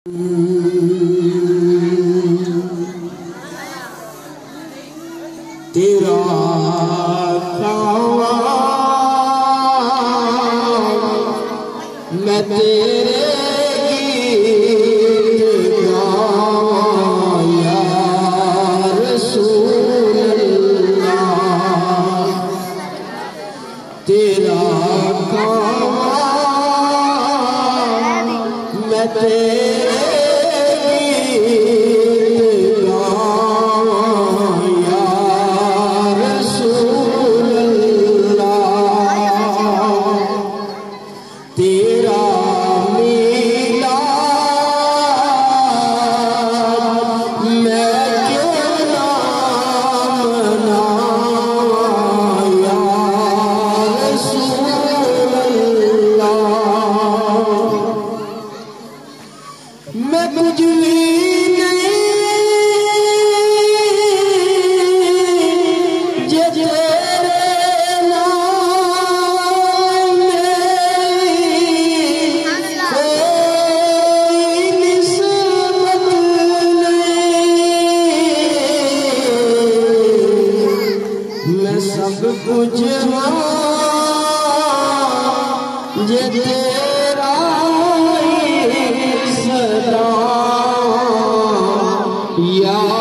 तेरा कावा मैं तेरे गीत गावां या रसूल अल्लाह। तेरा कावा मैं तेरे मैं कुछ भी नहीं जे तेरे नाम में कोई निस्बत नहीं। मैं सब कुछ हूँ जे तेरा या